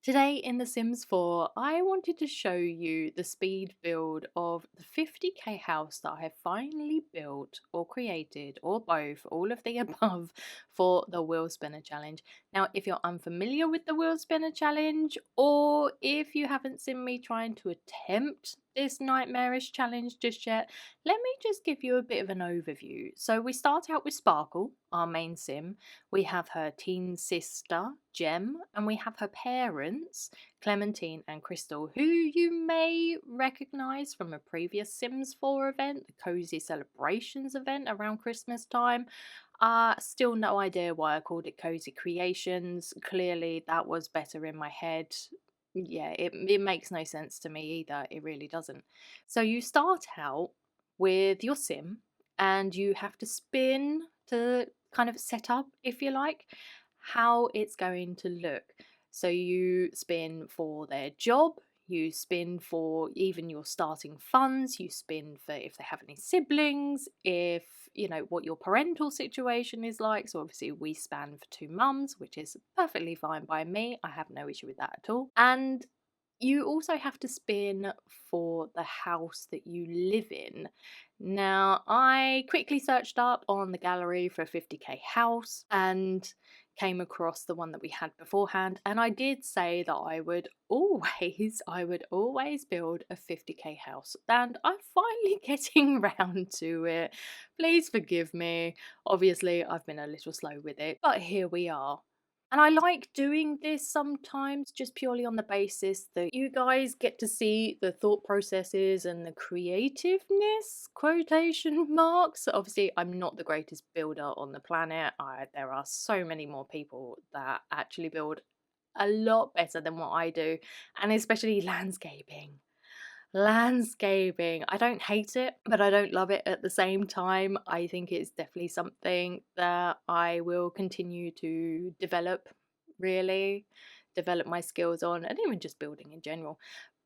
Today in The Sims 4, I wanted to show you the speed build of the 50k house that I have finally built or created or both, all of the above, for the wheel spinner challenge. Now, if you're unfamiliar with the wheel spinner challenge, or if you haven't seen me trying to attempt this nightmarish challenge just yet, let me just give you a bit of an overview. So we start out with Sparkle, our main sim. We have her teen sister, Gem, and we have her parents, Clementine and Crystal, who you may recognise from a previous Sims 4 event, the Cozy Celebrations event around Christmas time. Still no idea why I called it Cozy Creations. Clearly that was better in my head. Yeah, it makes no sense to me either. It really doesn't. So you start out with your sim and you have to spin to kind of set up, if you like, how it's going to look. So you spin for their job, you spin for even your starting funds, you spin for if they have any siblings, if you know what your parental situation is like. So obviously we span for two mums, which is perfectly fine by me. I have no issue with that at all. And you also have to spin for the house that you live in. Now, I quickly searched up on the gallery for a 50k house and came across the one that we had beforehand, and I did say that I would always build a 50k house, and I'm finally getting round to it. Please forgive me. Obviously, I've been a little slow with it, but here we are. And I like doing this sometimes just purely on the basis that you guys get to see the thought processes and the creativeness, quotation marks. Obviously, I'm not the greatest builder on the planet. There are so many more people that actually build a lot better than what I do, and especially landscaping. Landscaping. I don't hate it, but I don't love it at the same time. I think it's definitely something that I will continue to develop, really, develop my skills on, and even just building in general.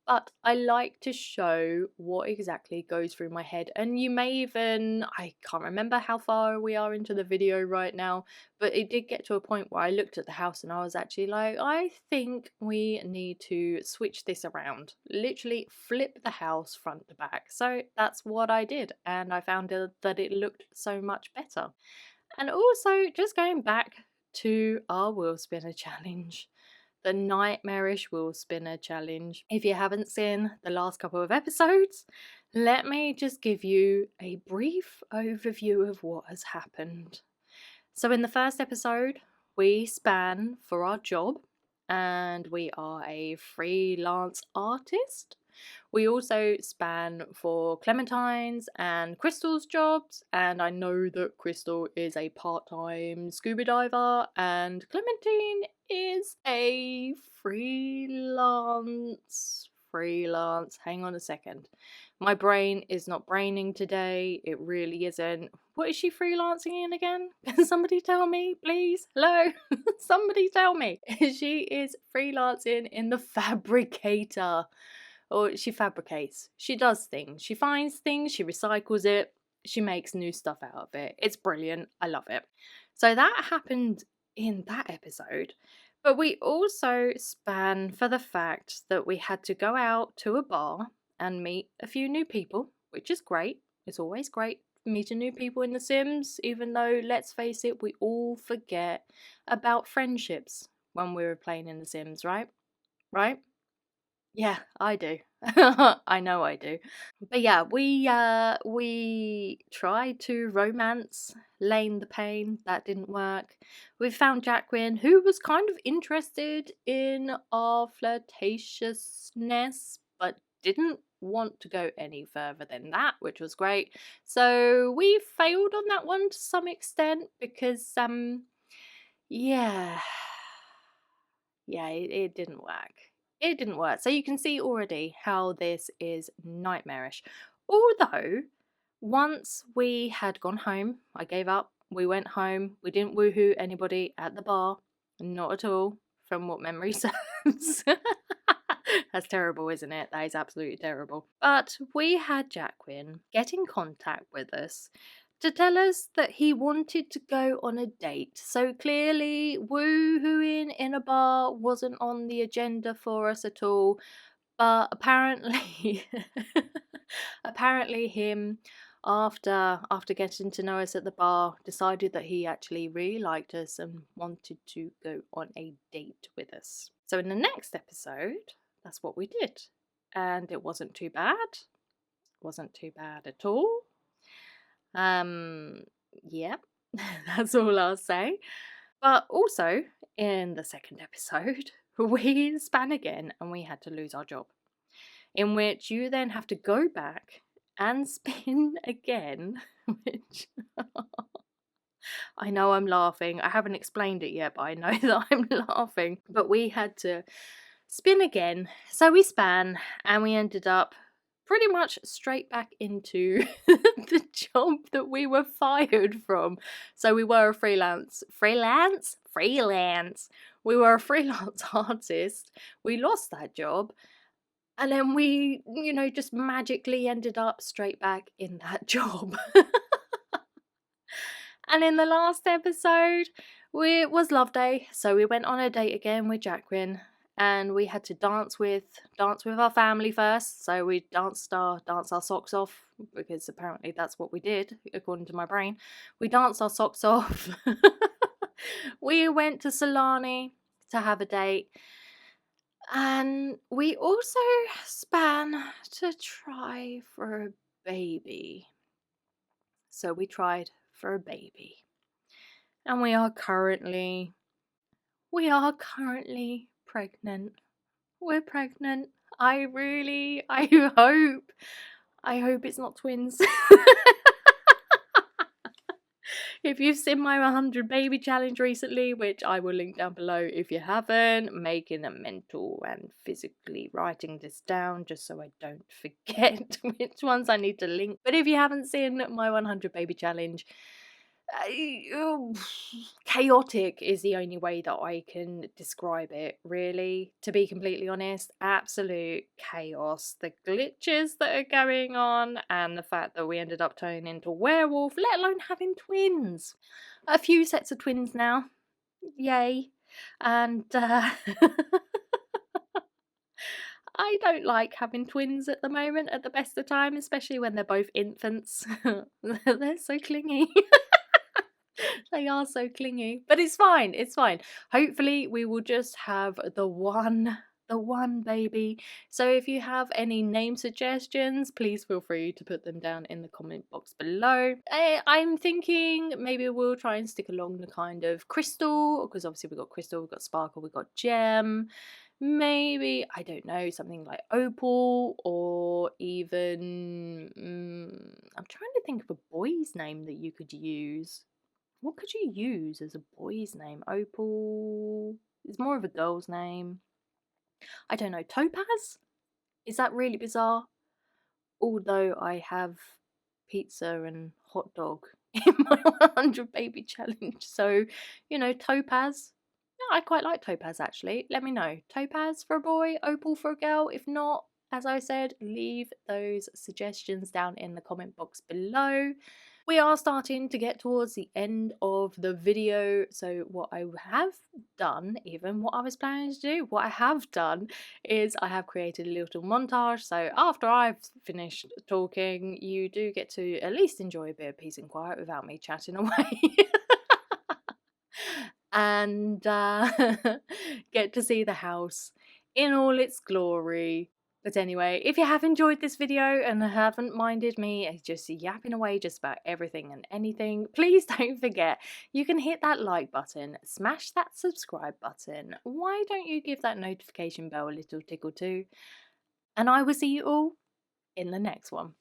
But I like to show what exactly goes through my head. And you may even, I can't remember how far we are into the video right now, but it did get to a point where I looked at the house and I was actually like, I think we need to switch this around. Literally flip the house front to back. So that's what I did. And I found that it looked so much better. And also, just going back to our wheel spinner challenge, the nightmarish wheel spinner challenge. If you haven't seen the last couple of episodes, let me just give you a brief overview of what has happened. So, in the first episode, we span for our job and we are a freelance artist. We also span for Clementine's and Crystal's jobs, and I know that Crystal is a part-time scuba diver and Clementine is a freelance. Hang on a second. My brain is not braining today. It really isn't. What is she freelancing in again? Can somebody tell me, please? Hello? Somebody tell me. She is freelancing in the fabricator. Or she fabricates. She does things. She finds things, she recycles it, she makes new stuff out of it. It's brilliant. I love it. So that happened in that episode. But we also span for the fact that we had to go out to a bar and meet a few new people, which is great. It's always great meeting new people in The Sims, even though, let's face it, we all forget about friendships when we were playing in The Sims, right? Right? Yeah, I do. I know I do. But yeah, we tried to romance Lane the Pain. That didn't work. We found Jacqueline, who was kind of interested in our flirtatiousness, but didn't want to go any further than that, which was great. So we failed on that one to some extent because yeah. Yeah, it didn't work. It didn't work. So you can see already how this is nightmarish. Although, once we had gone home, I gave up. We went home. We didn't woohoo anybody at the bar. Not at all, from what memory serves. That's terrible, isn't it? That is absolutely terrible. But we had Jacqueline get in contact with us to tell us that he wanted to go on a date. So clearly, woo-hooing in a bar wasn't on the agenda for us at all. But apparently, apparently him, after getting to know us at the bar, decided that he actually really liked us and wanted to go on a date with us. So in the next episode, that's what we did. And it wasn't too bad. Wasn't too bad at all. Yep, that's all I'll say. But also, in the second episode, we span again and we had to lose our job. In which you then have to go back and spin again, which I know I'm laughing. I haven't explained it yet, but I know that I'm laughing. But we had to spin again. So we span and we ended up pretty much straight back into the job that we were fired from. So we were a freelance. We were a freelance artist. We lost that job. And then we, just magically ended up straight back in that job. And in the last episode, it was Love Day. So we went on a date again with Jacqueline. And we had to dance with our family first. So we danced our socks off, because apparently that's what we did, according to my brain. We danced our socks off. We went to Solani to have a date. And we also span to try for a baby. So we tried for a baby. And we are currently pregnant. We're pregnant. I hope it's not twins. If you've seen my 100 baby challenge recently, which I will link down below if you haven't, making a mental and physically writing this down just so I don't forget which ones I need to link. But if you haven't seen my 100 baby challenge, chaotic is the only way that I can describe it, really, to be completely honest. Absolute chaos. The glitches that are going on and the fact that we ended up turning into a werewolf, let alone having twins. A few sets of twins now, yay. And I don't like having twins at the moment at the best of time, especially when they're both infants. They're so clingy. They are so clingy, but it's fine. Hopefully we will just have the one baby. So if you have any name suggestions, please feel free to put them down in the comment box below. I'm thinking maybe we'll try and stick along the kind of crystal, because obviously we've got crystal, we've got sparkle, we've got gem. Maybe, I don't know, something like opal, or even I'm trying to think of a boy's name that you could use. What could you use as a boy's name? Opal is more of a girl's name. I don't know. Topaz? Is that really bizarre? Although I have pizza and hot dog in my 100 baby challenge. So, Topaz. Yeah, I quite like Topaz actually. Let me know. Topaz for a boy, opal for a girl. If not, as I said, leave those suggestions down in the comment box below. We are starting to get towards the end of the video, so what I have done, even what I was planning to do, what I have done is I have created a little montage, so after I've finished talking, you do get to at least enjoy a bit of peace and quiet without me chatting away. And get to see the house in all its glory. But anyway, if you have enjoyed this video and haven't minded me just yapping away just about everything and anything, please don't forget you can hit that like button, smash that subscribe button. Why don't you give that notification bell a little tickle too? And I will see you all in the next one.